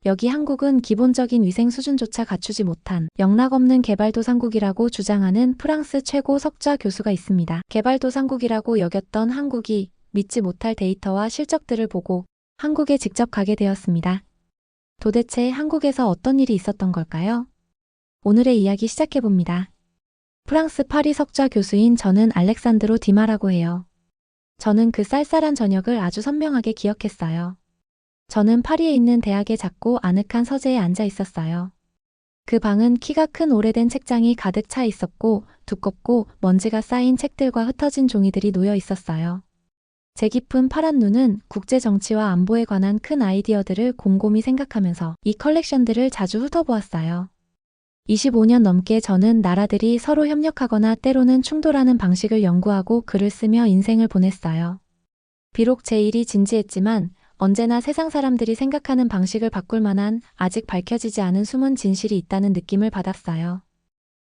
여기 한국은 기본적인 위생 수준조차 갖추지 못한 영락없는 개발도상국이라고 주장하는 프랑스 최고 석좌 교수가 있습니다. 개발도상국이라고 여겼던 한국이 믿지 못할 데이터와 실적들을 보고 한국에 직접 가게 되었습니다. 도대체 한국에서 어떤 일이 있었던 걸까요? 오늘의 이야기 시작해봅니다. 프랑스 파리 석좌 교수인 저는 알렉산드로 디마라고 해요. 저는 그 쌀쌀한 저녁을 아주 선명하게 기억했어요. 저는 파리에 있는 대학의 작고 아늑한 서재에 앉아 있었어요. 그 방은 키가 큰 오래된 책장이 가득 차 있었고 두껍고 먼지가 쌓인 책들과 흩어진 종이들이 놓여 있었어요. 제 깊은 파란 눈은 국제 정치와 안보에 관한 큰 아이디어들을 곰곰이 생각하면서 이 컬렉션들을 자주 훑어보았어요. 25년 넘게 저는 나라들이 서로 협력하거나 때로는 충돌하는 방식을 연구하고 글을 쓰며 인생을 보냈어요. 비록 제 일이 진지했지만 언제나 세상 사람들이 생각하는 방식을 바꿀 만한 아직 밝혀지지 않은 숨은 진실이 있다는 느낌을 받았어요.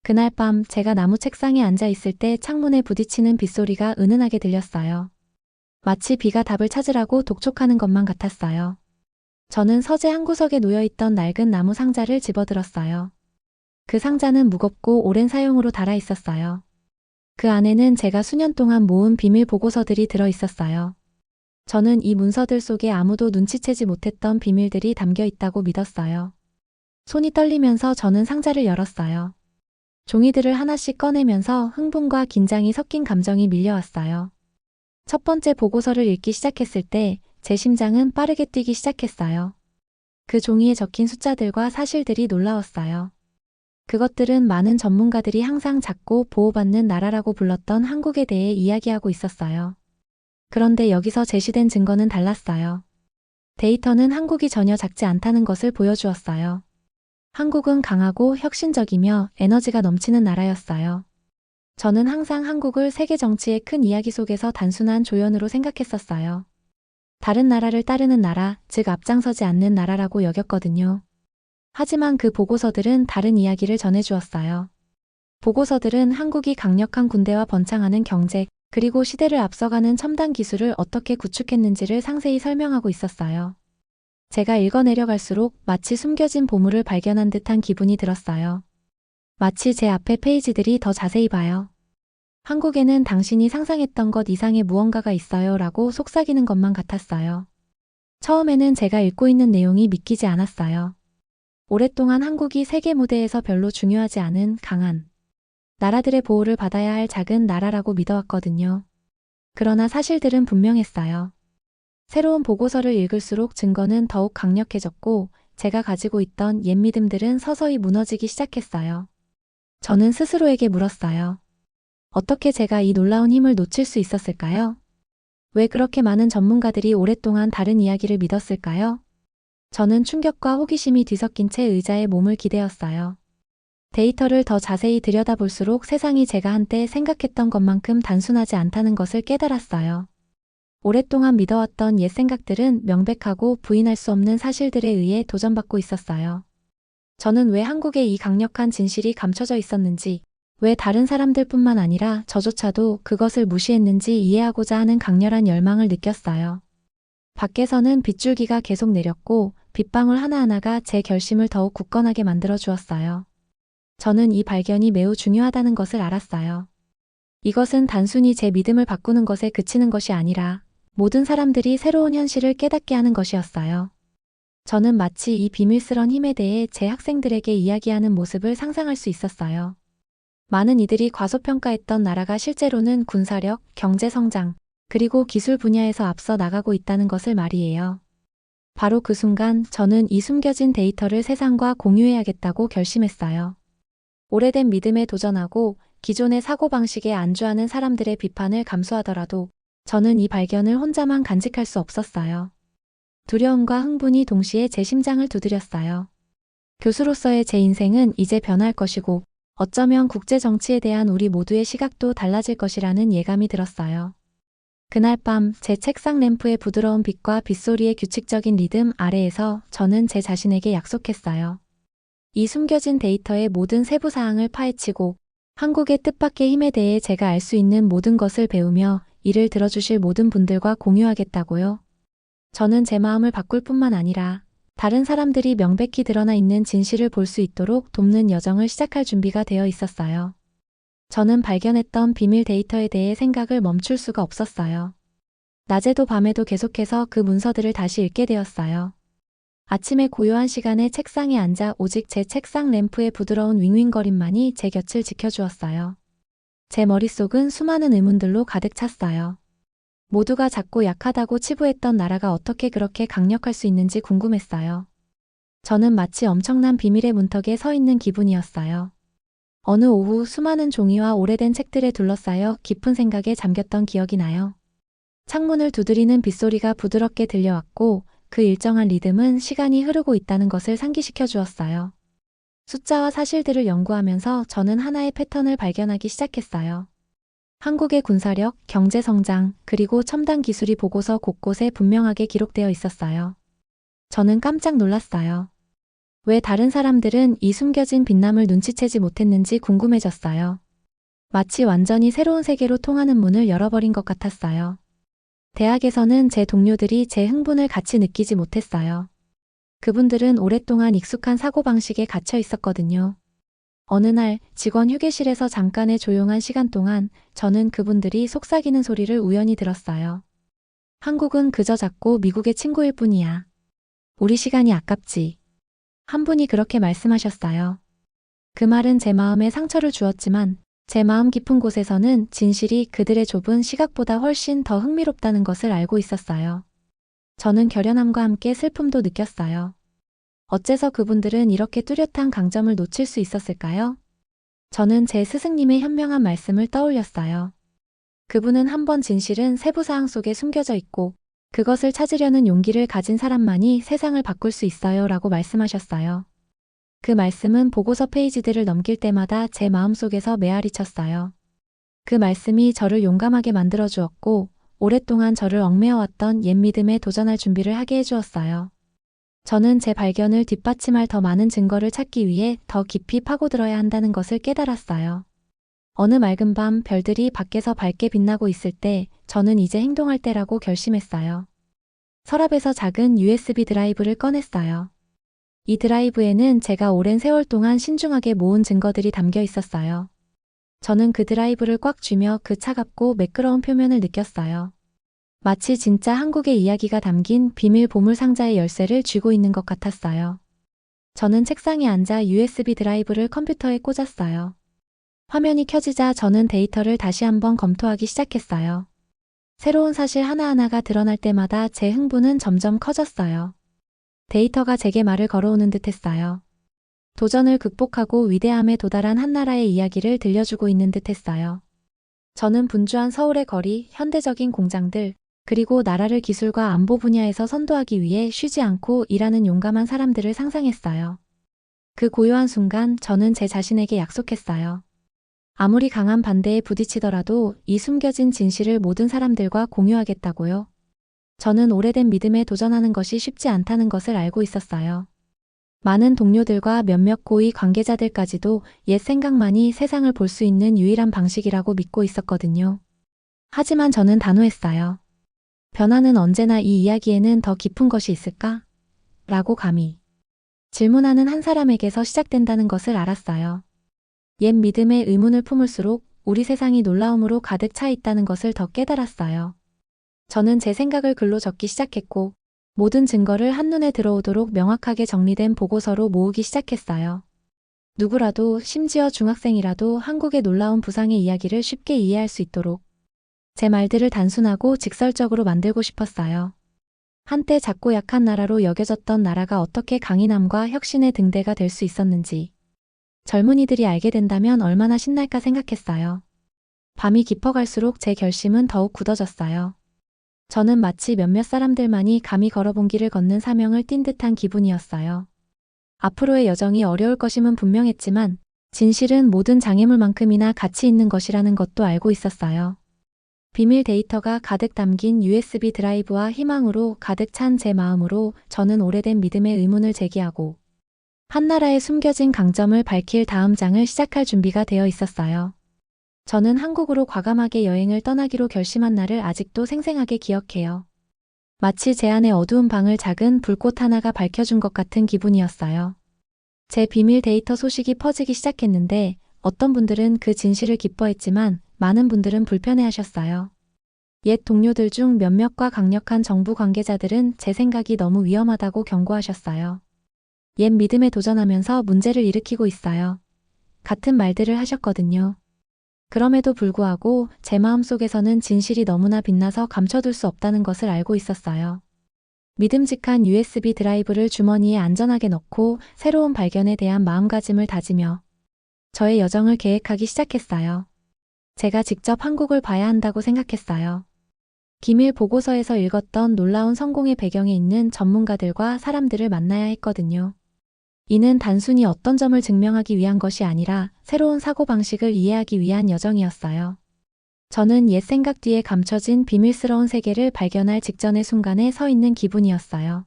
그날 밤 제가 나무 책상에 앉아 있을 때 창문에 부딪히는 빗소리가 은은하게 들렸어요. 마치 비가 답을 찾으라고 독촉하는 것만 같았어요. 저는 서재 한 구석에 놓여있던 낡은 나무 상자를 집어들었어요. 그 상자는 무겁고 오랜 사용으로 닳아 있었어요. 그 안에는 제가 수년 동안 모은 비밀 보고서들이 들어 있었어요. 저는 이 문서들 속에 아무도 눈치채지 못했던 비밀들이 담겨 있다고 믿었어요. 손이 떨리면서 저는 상자를 열었어요. 종이들을 하나씩 꺼내면서 흥분과 긴장이 섞인 감정이 밀려왔어요. 첫 번째 보고서를 읽기 시작했을 때 제 심장은 빠르게 뛰기 시작했어요. 그 종이에 적힌 숫자들과 사실들이 놀라웠어요. 그것들은 많은 전문가들이 항상 작고 보호받는 나라라고 불렀던 한국에 대해 이야기하고 있었어요. 그런데 여기서 제시된 증거는 달랐어요. 데이터는 한국이 전혀 작지 않다는 것을 보여주었어요. 한국은 강하고 혁신적이며 에너지가 넘치는 나라였어요. 저는 항상 한국을 세계 정치의 큰 이야기 속에서 단순한 조연으로 생각했었어요. 다른 나라를 따르는 나라, 즉 앞장서지 않는 나라라고 여겼거든요. 하지만 그 보고서들은 다른 이야기를 전해주었어요. 보고서들은 한국이 강력한 군대와 번창하는 경제, 그리고 시대를 앞서가는 첨단 기술을 어떻게 구축했는지를 상세히 설명하고 있었어요. 제가 읽어내려갈수록 마치 숨겨진 보물을 발견한 듯한 기분이 들었어요. 마치 제 앞에 페이지들이 더 자세히 봐요. 한국에는 당신이 상상했던 것 이상의 무언가가 있어요 라고 속삭이는 것만 같았어요. 처음에는 제가 읽고 있는 내용이 믿기지 않았어요. 오랫동안 한국이 세계 무대에서 별로 중요하지 않은 강한 나라들의 보호를 받아야 할 작은 나라라고 믿어왔거든요. 그러나 사실들은 분명했어요. 새로운 보고서를 읽을수록 증거는 더욱 강력해졌고 제가 가지고 있던 옛 믿음들은 서서히 무너지기 시작했어요. 저는 스스로에게 물었어요. 어떻게 제가 이 놀라운 힘을 놓칠 수 있었을까요? 왜 그렇게 많은 전문가들이 오랫동안 다른 이야기를 믿었을까요? 저는 충격과 호기심이 뒤섞인 채 의자에 몸을 기대었어요. 데이터를 더 자세히 들여다볼수록 세상이 제가 한때 생각했던 것만큼 단순하지 않다는 것을 깨달았어요. 오랫동안 믿어왔던 옛 생각들은 명백하고 부인할 수 없는 사실들에 의해 도전받고 있었어요. 저는 왜 한국에 이 강력한 진실이 감춰져 있었는지, 왜 다른 사람들뿐만 아니라 저조차도 그것을 무시했는지 이해하고자 하는 강렬한 열망을 느꼈어요. 밖에서는 빗줄기가 계속 내렸고 빗방울 하나하나가 제 결심을 더욱 굳건하게 만들어 주었어요. 저는 이 발견이 매우 중요하다는 것을 알았어요. 이것은 단순히 제 믿음을 바꾸는 것에 그치는 것이 아니라 모든 사람들이 새로운 현실을 깨닫게 하는 것이었어요. 저는 마치 이 비밀스런 힘에 대해 제 학생들에게 이야기하는 모습을 상상할 수 있었어요. 많은 이들이 과소평가했던 나라가 실제로는 군사력, 경제성장, 그리고 기술 분야에서 앞서 나가고 있다는 것을 말이에요. 바로 그 순간 저는 이 숨겨진 데이터를 세상과 공유해야겠다고 결심했어요. 오래된 믿음에 도전하고 기존의 사고방식에 안주하는 사람들의 비판을 감수하더라도 저는 이 발견을 혼자만 간직할 수 없었어요. 두려움과 흥분이 동시에 제 심장을 두드렸어요. 교수로서의 제 인생은 이제 변할 것이고 어쩌면 국제 정치에 대한 우리 모두의 시각도 달라질 것이라는 예감이 들었어요. 그날 밤 제 책상 램프의 부드러운 빛과 빗소리의 규칙적인 리듬 아래에서 저는 제 자신에게 약속했어요. 이 숨겨진 데이터의 모든 세부 사항을 파헤치고 한국의 뜻밖의 힘에 대해 제가 알 수 있는 모든 것을 배우며 이를 들어주실 모든 분들과 공유하겠다고요. 저는 제 마음을 바꿀 뿐만 아니라 다른 사람들이 명백히 드러나 있는 진실을 볼 수 있도록 돕는 여정을 시작할 준비가 되어 있었어요. 저는 발견했던 비밀 데이터에 대해 생각을 멈출 수가 없었어요. 낮에도 밤에도 계속해서 그 문서들을 다시 읽게 되었어요. 아침에 고요한 시간에 책상에 앉아 오직 제 책상 램프의 부드러운 윙윙거림만이 제 곁을 지켜주었어요. 제 머릿속은 수많은 의문들로 가득 찼어요. 모두가 작고 약하다고 치부했던 나라가 어떻게 그렇게 강력할 수 있는지 궁금했어요. 저는 마치 엄청난 비밀의 문턱에 서 있는 기분이었어요. 어느 오후 수많은 종이와 오래된 책들에 둘러싸여 깊은 생각에 잠겼던 기억이 나요. 창문을 두드리는 빗소리가 부드럽게 들려왔고 그 일정한 리듬은 시간이 흐르고 있다는 것을 상기시켜 주었어요. 숫자와 사실들을 연구하면서 저는 하나의 패턴을 발견하기 시작했어요. 한국의 군사력, 경제성장, 그리고 첨단 기술이 보고서 곳곳에 분명하게 기록되어 있었어요. 저는 깜짝 놀랐어요. 왜 다른 사람들은 이 숨겨진 빛남을 눈치채지 못했는지 궁금해졌어요. 마치 완전히 새로운 세계로 통하는 문을 열어버린 것 같았어요. 대학에서는 제 동료들이 제 흥분을 같이 느끼지 못했어요. 그분들은 오랫동안 익숙한 사고방식에 갇혀 있었거든요. 어느 날 직원 휴게실에서 잠깐의 조용한 시간 동안 저는 그분들이 속삭이는 소리를 우연히 들었어요. 한국은 그저 작고 미국의 친구일 뿐이야. 우리 시간이 아깝지. 한 분이 그렇게 말씀하셨어요. 그 말은 제 마음에 상처를 주었지만 제 마음 깊은 곳에서는 진실이 그들의 좁은 시각보다 훨씬 더 흥미롭다는 것을 알고 있었어요. 저는 결연함과 함께 슬픔도 느꼈어요. 어째서 그분들은 이렇게 뚜렷한 강점을 놓칠 수 있었을까요? 저는 제 스승님의 현명한 말씀을 떠올렸어요. 그분은 한 번 진실은 세부 사항 속에 숨겨져 있고 그것을 찾으려는 용기를 가진 사람만이 세상을 바꿀 수 있어요 라고 말씀하셨어요. 그 말씀은 보고서 페이지들을 넘길 때마다 제 마음속에서 메아리 쳤어요. 그 말씀이 저를 용감하게 만들어 주었고 오랫동안 저를 얽매여왔던 옛 믿음에 도전할 준비를 하게 해주었어요. 저는 제 발견을 뒷받침할 더 많은 증거를 찾기 위해 더 깊이 파고들어야 한다는 것을 깨달았어요. 어느 맑은 밤 별들이 밖에서 밝게 빛나고 있을 때 저는 이제 행동할 때라고 결심했어요. 서랍에서 작은 USB 드라이브를 꺼냈어요. 이 드라이브에는 제가 오랜 세월 동안 신중하게 모은 증거들이 담겨 있었어요. 저는 그 드라이브를 꽉 쥐며 그 차갑고 매끄러운 표면을 느꼈어요. 마치 진짜 한국의 이야기가 담긴 비밀 보물 상자의 열쇠를 쥐고 있는 것 같았어요. 저는 책상에 앉아 USB 드라이브를 컴퓨터에 꽂았어요. 화면이 켜지자 저는 데이터를 다시 한번 검토하기 시작했어요. 새로운 사실 하나하나가 드러날 때마다 제 흥분은 점점 커졌어요. 데이터가 제게 말을 걸어오는 듯 했어요. 도전을 극복하고 위대함에 도달한 한 나라의 이야기를 들려주고 있는 듯 했어요. 저는 분주한 서울의 거리, 현대적인 공장들, 그리고 나라를 기술과 안보 분야에서 선도하기 위해 쉬지 않고 일하는 용감한 사람들을 상상했어요. 그 고요한 순간 저는 제 자신에게 약속했어요. 아무리 강한 반대에 부딪히더라도 이 숨겨진 진실을 모든 사람들과 공유하겠다고요. 저는 오래된 믿음에 도전하는 것이 쉽지 않다는 것을 알고 있었어요. 많은 동료들과 몇몇 고위 관계자들까지도 옛 생각만이 세상을 볼 수 있는 유일한 방식이라고 믿고 있었거든요. 하지만 저는 단호했어요. 변화는 언제나 이 이야기에는 더 깊은 것이 있을까? 라고 감히 질문하는 한 사람에게서 시작된다는 것을 알았어요. 옛 믿음에 의문을 품을수록 우리 세상이 놀라움으로 가득 차 있다는 것을 더 깨달았어요. 저는 제 생각을 글로 적기 시작했고 모든 증거를 한눈에 들어오도록 명확하게 정리된 보고서로 모으기 시작했어요. 누구라도 심지어 중학생이라도 한국의 놀라운 부상의 이야기를 쉽게 이해할 수 있도록 제 말들을 단순하고 직설적으로 만들고 싶었어요. 한때 작고 약한 나라로 여겨졌던 나라가 어떻게 강인함과 혁신의 등대가 될 수 있었는지 젊은이들이 알게 된다면 얼마나 신날까 생각했어요. 밤이 깊어갈수록 제 결심은 더욱 굳어졌어요. 저는 마치 몇몇 사람들만이 감히 걸어본 길을 걷는 사명을 띈 듯한 기분이었어요. 앞으로의 여정이 어려울 것임은 분명했지만 진실은 모든 장애물만큼이나 가치 있는 것이라는 것도 알고 있었어요. 비밀 데이터가 가득 담긴 USB 드라이브와 희망으로 가득 찬 제 마음으로 저는 오래된 믿음의 의문을 제기하고 한 나라의 숨겨진 강점을 밝힐 다음 장을 시작할 준비가 되어 있었어요. 저는 한국으로 과감하게 여행을 떠나기로 결심한 날을 아직도 생생하게 기억해요. 마치 제 안의 어두운 방을 작은 불꽃 하나가 밝혀준 것 같은 기분이었어요. 제 비밀 데이터 소식이 퍼지기 시작했는데 어떤 분들은 그 진실을 기뻐했지만 많은 분들은 불편해하셨어요. 옛 동료들 중 몇몇과 강력한 정부 관계자들은 제 생각이 너무 위험하다고 경고하셨어요. 옛 믿음에 도전하면서 문제를 일으키고 있어요. 같은 말들을 하셨거든요. 그럼에도 불구하고 제 마음속에서는 진실이 너무나 빛나서 감춰둘 수 없다는 것을 알고 있었어요. 믿음직한 USB 드라이브를 주머니에 안전하게 넣고 새로운 발견에 대한 마음가짐을 다지며 저의 여정을 계획하기 시작했어요. 제가 직접 한국을 봐야 한다고 생각했어요. 기밀 보고서에서 읽었던 놀라운 성공의 배경에 있는 전문가들과 사람들을 만나야 했거든요. 이는 단순히 어떤 점을 증명하기 위한 것이 아니라 새로운 사고방식을 이해하기 위한 여정이었어요. 저는 옛 생각 뒤에 감춰진 비밀스러운 세계를 발견할 직전의 순간에 서 있는 기분이었어요.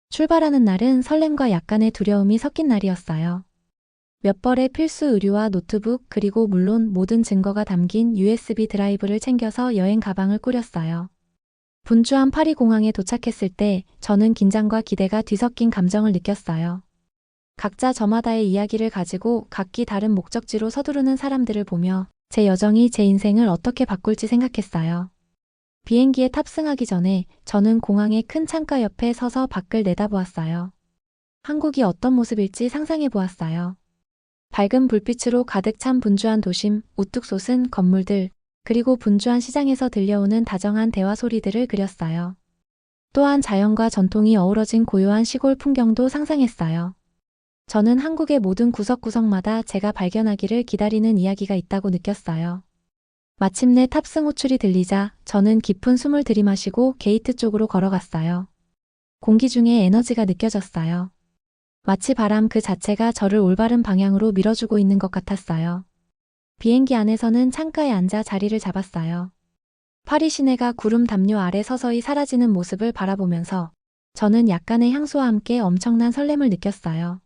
출발하는 날은 설렘과 약간의 두려움이 섞인 날이었어요. 몇 벌의 필수 의류와 노트북 그리고 물론 모든 증거가 담긴 USB 드라이브를 챙겨서 여행 가방을 꾸렸어요. 분주한 파리 공항에 도착했을 때 저는 긴장과 기대가 뒤섞인 감정을 느꼈어요. 각자 저마다의 이야기를 가지고 각기 다른 목적지로 서두르는 사람들을 보며 제 여정이 제 인생을 어떻게 바꿀지 생각했어요. 비행기에 탑승하기 전에 저는 공항의 큰 창가 옆에 서서 밖을 내다보았어요. 한국이 어떤 모습일지 상상해 보았어요. 밝은 불빛으로 가득 찬 분주한 도심, 우뚝 솟은 건물들, 그리고 분주한 시장에서 들려오는 다정한 대화 소리들을 그렸어요. 또한 자연과 전통이 어우러진 고요한 시골 풍경도 상상했어요. 저는 한국의 모든 구석구석마다 제가 발견하기를 기다리는 이야기가 있다고 느꼈어요. 마침내 탑승 호출이 들리자 저는 깊은 숨을 들이마시고 게이트 쪽으로 걸어갔어요. 공기 중에 에너지가 느껴졌어요. 마치 바람 그 자체가 저를 올바른 방향으로 밀어주고 있는 것 같았어요. 비행기 안에서는 창가에 앉아 자리를 잡았어요. 파리 시내가 구름 담요 아래 서서히 사라지는 모습을 바라보면서 저는 약간의 향수와 함께 엄청난 설렘을 느꼈어요.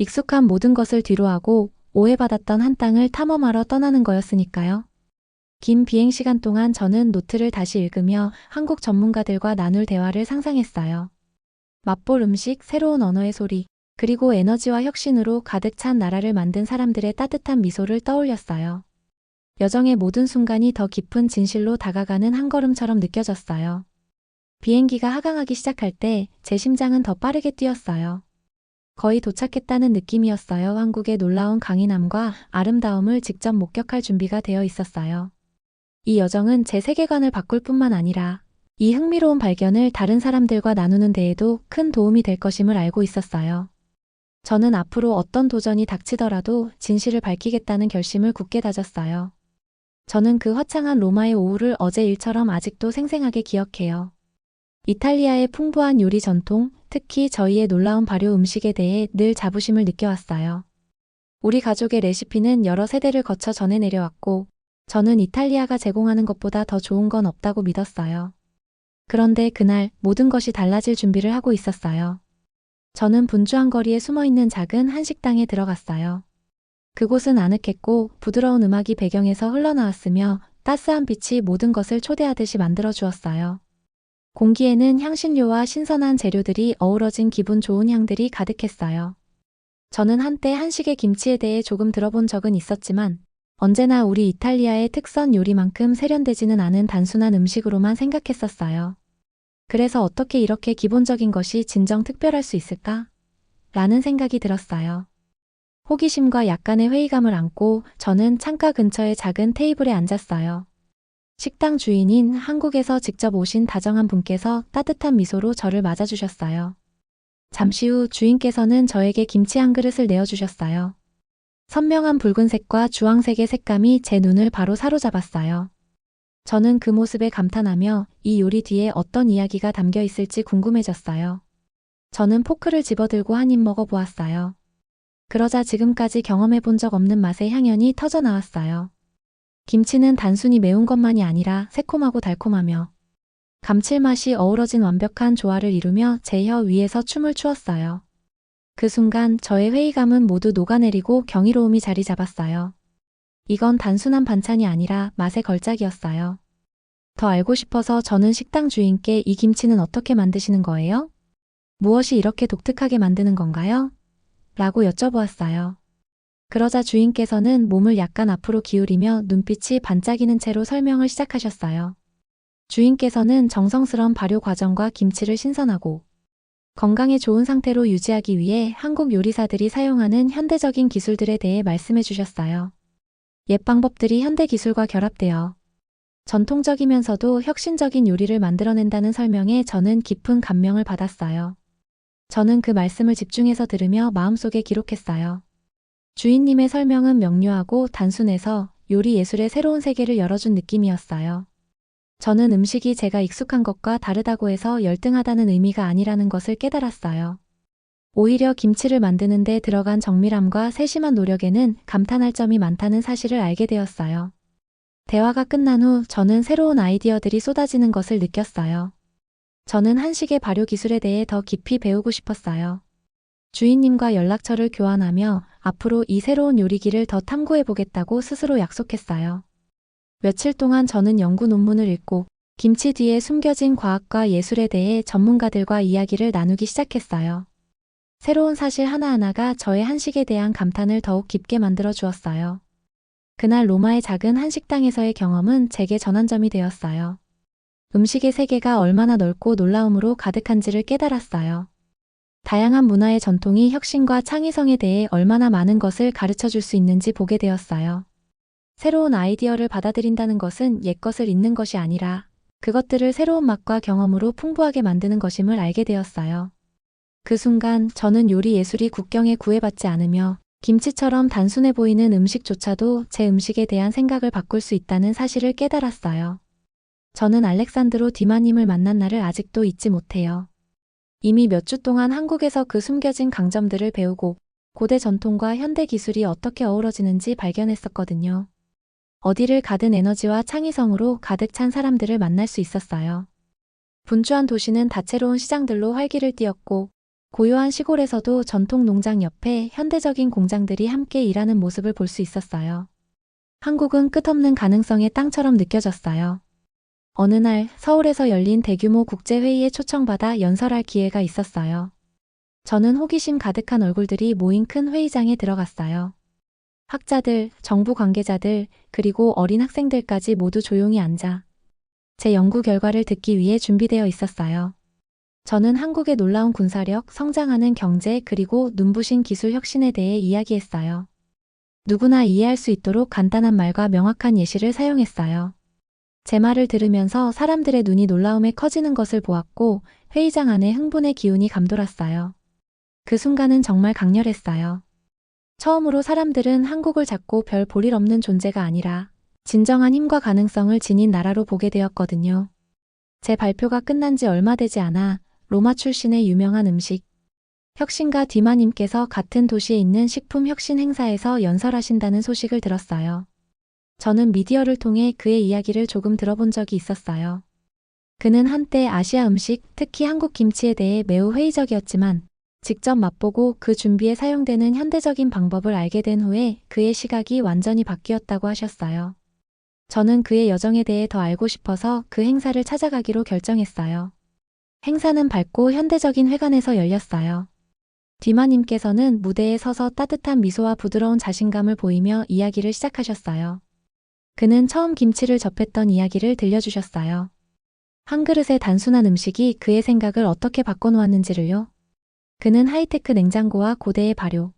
익숙한 모든 것을 뒤로하고 오해받았던 한 땅을 탐험하러 떠나는 거였으니까요. 긴 비행 시간 동안 저는 노트를 다시 읽으며 한국 전문가들과 나눌 대화를 상상했어요. 맛볼 음식, 새로운 언어의 소리, 그리고 에너지와 혁신으로 가득 찬 나라를 만든 사람들의 따뜻한 미소를 떠올렸어요. 여정의 모든 순간이 더 깊은 진실로 다가가는 한 걸음처럼 느껴졌어요. 비행기가 하강하기 시작할 때 제 심장은 더 빠르게 뛰었어요. 거의 도착했다는 느낌이었어요. 한국의 놀라운 강인함과 아름다움을 직접 목격할 준비가 되어 있었어요. 이 여정은 제 세계관을 바꿀 뿐만 아니라 이 흥미로운 발견을 다른 사람들과 나누는 데에도 큰 도움이 될 것임을 알고 있었어요. 저는 앞으로 어떤 도전이 닥치더라도 진실을 밝히겠다는 결심을 굳게 다졌어요. 저는 그 화창한 로마의 오후를 어제 일처럼 아직도 생생하게 기억해요. 이탈리아의 풍부한 요리 전통, 특히 저희의 놀라운 발효 음식에 대해 늘 자부심을 느껴왔어요. 우리 가족의 레시피는 여러 세대를 거쳐 전해 내려왔고, 저는 이탈리아가 제공하는 것보다 더 좋은 건 없다고 믿었어요. 그런데 그날 모든 것이 달라질 준비를 하고 있었어요. 저는 분주한 거리에 숨어있는 작은 한식당에 들어갔어요. 그곳은 아늑했고 부드러운 음악이 배경에서 흘러나왔으며 따스한 빛이 모든 것을 초대하듯이 만들어 주었어요. 공기에는 향신료와 신선한 재료들이 어우러진 기분 좋은 향들이 가득했어요. 저는 한때 한식의 김치에 대해 조금 들어본 적은 있었지만 언제나 우리 이탈리아의 특선 요리만큼 세련되지는 않은 단순한 음식으로만 생각했었어요. 그래서 어떻게 이렇게 기본적인 것이 진정 특별할 수 있을까? 라는 생각이 들었어요. 호기심과 약간의 회의감을 안고 저는 창가 근처의 작은 테이블에 앉았어요. 식당 주인인 한국에서 직접 오신 다정한 분께서 따뜻한 미소로 저를 맞아주셨어요. 잠시 후 주인께서는 저에게 김치 한 그릇을 내어주셨어요. 선명한 붉은색과 주황색의 색감이 제 눈을 바로 사로잡았어요. 저는 그 모습에 감탄하며 이 요리 뒤에 어떤 이야기가 담겨 있을지 궁금해졌어요. 저는 포크를 집어들고 한 입 먹어보았어요. 그러자 지금까지 경험해 본 적 없는 맛의 향연이 터져 나왔어요. 김치는 단순히 매운 것만이 아니라 새콤하고 달콤하며 감칠맛이 어우러진 완벽한 조화를 이루며 제 혀 위에서 춤을 추었어요. 그 순간 저의 회의감은 모두 녹아내리고 경이로움이 자리 잡았어요. 이건 단순한 반찬이 아니라 맛의 걸작이었어요. 더 알고 싶어서 저는 식당 주인께 이 김치는 어떻게 만드시는 거예요? 무엇이 이렇게 독특하게 만드는 건가요? 라고 여쭤보았어요. 그러자 주인께서는 몸을 약간 앞으로 기울이며 눈빛이 반짝이는 채로 설명을 시작하셨어요. 주인께서는 정성스러운 발효 과정과 김치를 신선하고 건강에 좋은 상태로 유지하기 위해 한국 요리사들이 사용하는 현대적인 기술들에 대해 말씀해 주셨어요. 옛 방법들이 현대 기술과 결합되어 전통적이면서도 혁신적인 요리를 만들어낸다는 설명에 저는 깊은 감명을 받았어요. 저는 그 말씀을 집중해서 들으며 마음속에 기록했어요. 주인님의 설명은 명료하고 단순해서 요리 예술의 새로운 세계를 열어준 느낌이었어요. 저는 음식이 제가 익숙한 것과 다르다고 해서 열등하다는 의미가 아니라는 것을 깨달았어요. 오히려 김치를 만드는 데 들어간 정밀함과 세심한 노력에는 감탄할 점이 많다는 사실을 알게 되었어요. 대화가 끝난 후 저는 새로운 아이디어들이 쏟아지는 것을 느꼈어요. 저는 한식의 발효 기술에 대해 더 깊이 배우고 싶었어요. 주인님과 연락처를 교환하며 앞으로 이 새로운 요리기를 더 탐구해 보겠다고 스스로 약속했어요. 며칠 동안 저는 연구 논문을 읽고 김치 뒤에 숨겨진 과학과 예술에 대해 전문가들과 이야기를 나누기 시작했어요. 새로운 사실 하나하나가 저의 한식에 대한 감탄을 더욱 깊게 만들어 주었어요. 그날 로마의 작은 한식당에서의 경험은 제게 전환점이 되었어요. 음식의 세계가 얼마나 넓고 놀라움으로 가득한지를 깨달았어요. 다양한 문화의 전통이 혁신과 창의성에 대해 얼마나 많은 것을 가르쳐 줄 수 있는지 보게 되었어요. 새로운 아이디어를 받아들인다는 것은 옛것을 잊는 것이 아니라 그것들을 새로운 맛과 경험으로 풍부하게 만드는 것임을 알게 되었어요. 그 순간 저는 요리 예술이 국경에 구애받지 않으며 김치처럼 단순해 보이는 음식조차도 제 음식에 대한 생각을 바꿀 수 있다는 사실을 깨달았어요. 저는 알렉산드로 디마님을 만난 날을 아직도 잊지 못해요. 이미 몇 주 동안 한국에서 그 숨겨진 강점들을 배우고 고대 전통과 현대 기술이 어떻게 어우러지는지 발견했었거든요. 어디를 가든 에너지와 창의성으로 가득 찬 사람들을 만날 수 있었어요. 분주한 도시는 다채로운 시장들로 활기를 띠었고 고요한 시골에서도 전통 농장 옆에 현대적인 공장들이 함께 일하는 모습을 볼 수 있었어요. 한국은 끝없는 가능성의 땅처럼 느껴졌어요. 어느 날 서울에서 열린 대규모 국제회의에 초청받아 연설할 기회가 있었어요. 저는 호기심 가득한 얼굴들이 모인 큰 회의장에 들어갔어요. 학자들, 정부 관계자들, 그리고 어린 학생들까지 모두 조용히 앉아 제 연구 결과를 듣기 위해 준비되어 있었어요. 저는 한국의 놀라운 군사력, 성장하는 경제, 그리고 눈부신 기술 혁신에 대해 이야기했어요. 누구나 이해할 수 있도록 간단한 말과 명확한 예시를 사용했어요. 제 말을 들으면서 사람들의 눈이 놀라움에 커지는 것을 보았고 회의장 안에 흥분의 기운이 감돌았어요. 그 순간은 정말 강렬했어요. 처음으로 사람들은 한국을 작고 별 볼일 없는 존재가 아니라 진정한 힘과 가능성을 지닌 나라로 보게 되었거든요. 제 발표가 끝난 지 얼마 되지 않아 로마 출신의 유명한 음식 혁신가 디마님께서 같은 도시에 있는 식품 혁신 행사에서 연설하신다는 소식을 들었어요. 저는 미디어를 통해 그의 이야기를 조금 들어본 적이 있었어요. 그는 한때 아시아 음식, 특히 한국 김치에 대해 매우 회의적이었지만 직접 맛보고 그 준비에 사용되는 현대적인 방법을 알게 된 후에 그의 시각이 완전히 바뀌었다고 하셨어요. 저는 그의 여정에 대해 더 알고 싶어서 그 행사를 찾아가기로 결정했어요. 행사는 밝고 현대적인 회관에서 열렸어요. 디마님께서는 무대에 서서 따뜻한 미소와 부드러운 자신감을 보이며 이야기를 시작하셨어요. 그는 처음 김치를 접했던 이야기를 들려주셨어요. 한 그릇의 단순한 음식이 그의 생각을 어떻게 바꿔놓았는지를요. 그는 하이테크 냉장고와 고대의 발효,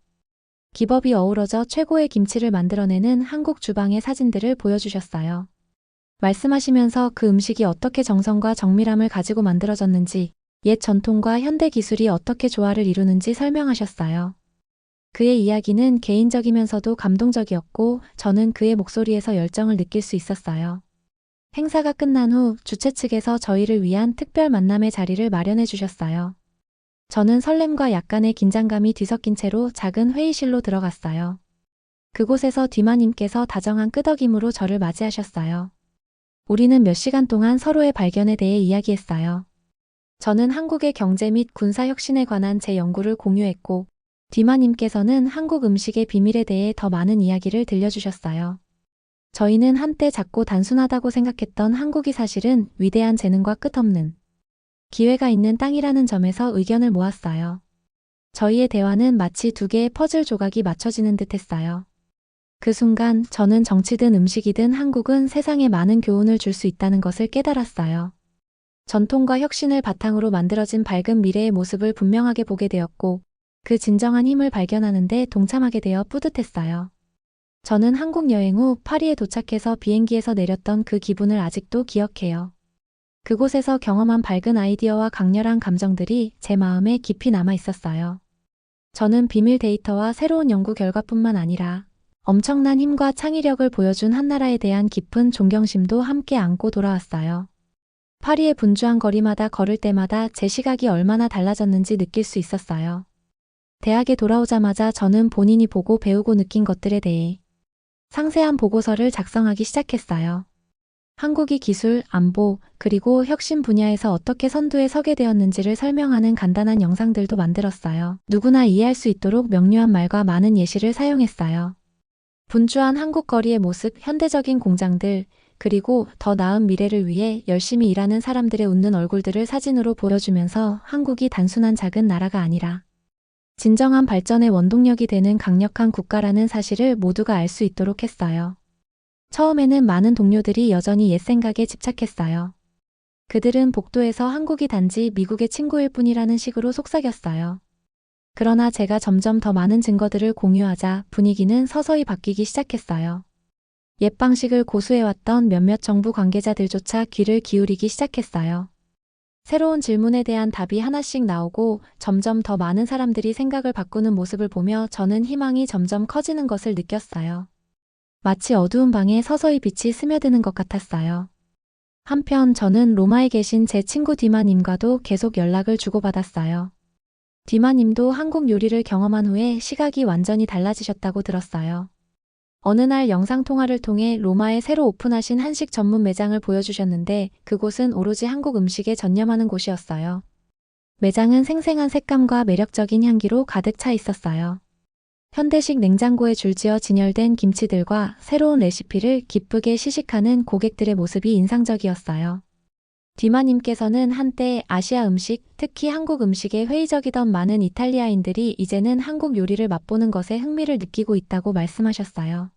기법이 어우러져 최고의 김치를 만들어내는 한국 주방의 사진들을 보여주셨어요. 말씀하시면서 그 음식이 어떻게 정성과 정밀함을 가지고 만들어졌는지, 옛 전통과 현대 기술이 어떻게 조화를 이루는지 설명하셨어요. 그의 이야기는 개인적이면서도 감동적이었고 저는 그의 목소리에서 열정을 느낄 수 있었어요. 행사가 끝난 후 주최 측에서 저희를 위한 특별 만남의 자리를 마련해 주셨어요. 저는 설렘과 약간의 긴장감이 뒤섞인 채로 작은 회의실로 들어갔어요. 그곳에서 디마님께서 다정한 끄덕임으로 저를 맞이하셨어요. 우리는 몇 시간 동안 서로의 발견에 대해 이야기했어요. 저는 한국의 경제 및 군사 혁신에 관한 제 연구를 공유했고 디마님께서는 한국 음식의 비밀에 대해 더 많은 이야기를 들려주셨어요. 저희는 한때 작고 단순하다고 생각했던 한국이 사실은 위대한 재능과 끝없는 기회가 있는 땅이라는 점에서 의견을 모았어요. 저희의 대화는 마치 두 개의 퍼즐 조각이 맞춰지는 듯 했어요. 그 순간 저는 정치든 음식이든 한국은 세상에 많은 교훈을 줄 수 있다는 것을 깨달았어요. 전통과 혁신을 바탕으로 만들어진 밝은 미래의 모습을 분명하게 보게 되었고, 그 진정한 힘을 발견하는 데 동참하게 되어 뿌듯했어요. 저는 한국 여행 후 파리에 도착해서 비행기에서 내렸던 그 기분을 아직도 기억해요. 그곳에서 경험한 밝은 아이디어와 강렬한 감정들이 제 마음에 깊이 남아 있었어요. 저는 비밀 데이터와 새로운 연구 결과뿐만 아니라 엄청난 힘과 창의력을 보여준 한나라에 대한 깊은 존경심도 함께 안고 돌아왔어요. 파리의 분주한 거리마다 걸을 때마다 제 시각이 얼마나 달라졌는지 느낄 수 있었어요. 대학에 돌아오자마자 저는 본인이 보고 배우고 느낀 것들에 대해 상세한 보고서를 작성하기 시작했어요. 한국이 기술, 안보, 그리고 혁신 분야에서 어떻게 선두에 서게 되었는지를 설명하는 간단한 영상들도 만들었어요. 누구나 이해할 수 있도록 명료한 말과 많은 예시를 사용했어요. 분주한 한국 거리의 모습, 현대적인 공장들, 그리고 더 나은 미래를 위해 열심히 일하는 사람들의 웃는 얼굴들을 사진으로 보여주면서 한국이 단순한 작은 나라가 아니라 진정한 발전의 원동력이 되는 강력한 국가라는 사실을 모두가 알 수 있도록 했어요. 처음에는 많은 동료들이 여전히 옛 생각에 집착했어요. 그들은 복도에서 한국이 단지 미국의 친구일 뿐이라는 식으로 속삭였어요. 그러나 제가 점점 더 많은 증거들을 공유하자 분위기는 서서히 바뀌기 시작했어요. 옛 방식을 고수해왔던 몇몇 정부 관계자들조차 귀를 기울이기 시작했어요. 새로운 질문에 대한 답이 하나씩 나오고 점점 더 많은 사람들이 생각을 바꾸는 모습을 보며 저는 희망이 점점 커지는 것을 느꼈어요. 마치 어두운 방에 서서히 빛이 스며드는 것 같았어요. 한편 저는 로마에 계신 제 친구 디마님과도 계속 연락을 주고받았어요. 디마님도 한국 요리를 경험한 후에 시각이 완전히 달라지셨다고 들었어요. 어느 날 영상통화를 통해 로마에 새로 오픈하신 한식 전문 매장을 보여주셨는데 그곳은 오로지 한국 음식에 전념하는 곳이었어요. 매장은 생생한 색감과 매력적인 향기로 가득 차 있었어요. 현대식 냉장고에 줄지어 진열된 김치들과 새로운 레시피를 기쁘게 시식하는 고객들의 모습이 인상적이었어요. 디마님께서는 한때 아시아 음식, 특히 한국 음식에 회의적이던 많은 이탈리아인들이 이제는 한국 요리를 맛보는 것에 흥미를 느끼고 있다고 말씀하셨어요.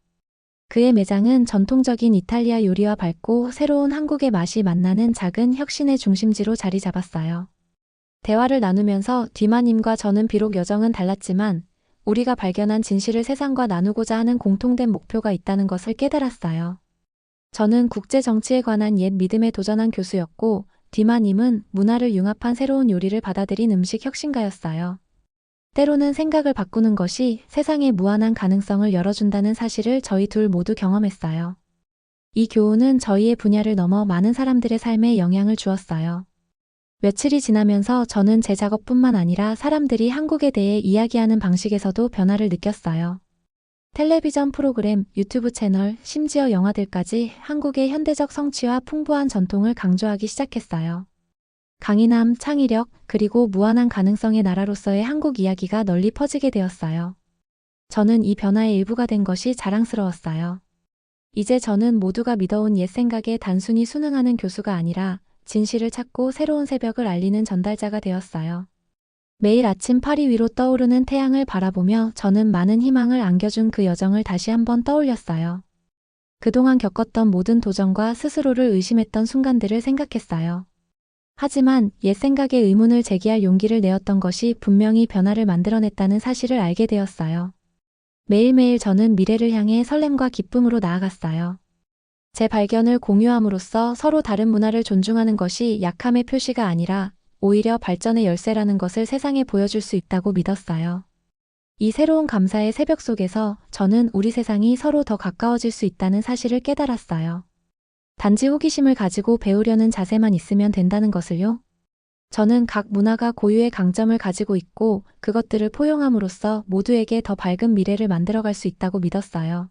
그의 매장은 전통적인 이탈리아 요리와 밝고 새로운 한국의 맛이 만나는 작은 혁신의 중심지로 자리 잡았어요. 대화를 나누면서 디마님과 저는 비록 여정은 달랐지만 우리가 발견한 진실을 세상과 나누고자 하는 공통된 목표가 있다는 것을 깨달았어요. 저는 국제 정치에 관한 옛 믿음에 도전한 교수였고 디마님은 문화를 융합한 새로운 요리를 받아들인 음식 혁신가였어요. 때로는 생각을 바꾸는 것이 세상에 무한한 가능성을 열어준다는 사실을 저희 둘 모두 경험했어요. 이 교훈은 저희의 분야를 넘어 많은 사람들의 삶에 영향을 주었어요. 며칠이 지나면서 저는 제 작업뿐만 아니라 사람들이 한국에 대해 이야기하는 방식에서도 변화를 느꼈어요. 텔레비전 프로그램, 유튜브 채널, 심지어 영화들까지 한국의 현대적 성취와 풍부한 전통을 강조하기 시작했어요. 강인함, 창의력, 그리고 무한한 가능성의 나라로서의 한국 이야기가 널리 퍼지게 되었어요. 저는 이 변화의 일부가 된 것이 자랑스러웠어요. 이제 저는 모두가 믿어온 옛 생각에 단순히 순응하는 교수가 아니라 진실을 찾고 새로운 새벽을 알리는 전달자가 되었어요. 매일 아침 파리 위로 떠오르는 태양을 바라보며 저는 많은 희망을 안겨준 그 여정을 다시 한번 떠올렸어요. 그동안 겪었던 모든 도전과 스스로를 의심했던 순간들을 생각했어요. 하지만 옛 생각에 의문을 제기할 용기를 내었던 것이 분명히 변화를 만들어냈다는 사실을 알게 되었어요. 매일매일 저는 미래를 향해 설렘과 기쁨으로 나아갔어요. 제 발견을 공유함으로써 서로 다른 문화를 존중하는 것이 약함의 표시가 아니라 오히려 발전의 열쇠라는 것을 세상에 보여줄 수 있다고 믿었어요. 이 새로운 감사의 새벽 속에서 저는 우리 세상이 서로 더 가까워질 수 있다는 사실을 깨달았어요. 단지 호기심을 가지고 배우려는 자세만 있으면 된다는 것을요. 저는 각 문화가 고유의 강점을 가지고 있고 그것들을 포용함으로써 모두에게 더 밝은 미래를 만들어갈 수 있다고 믿었어요.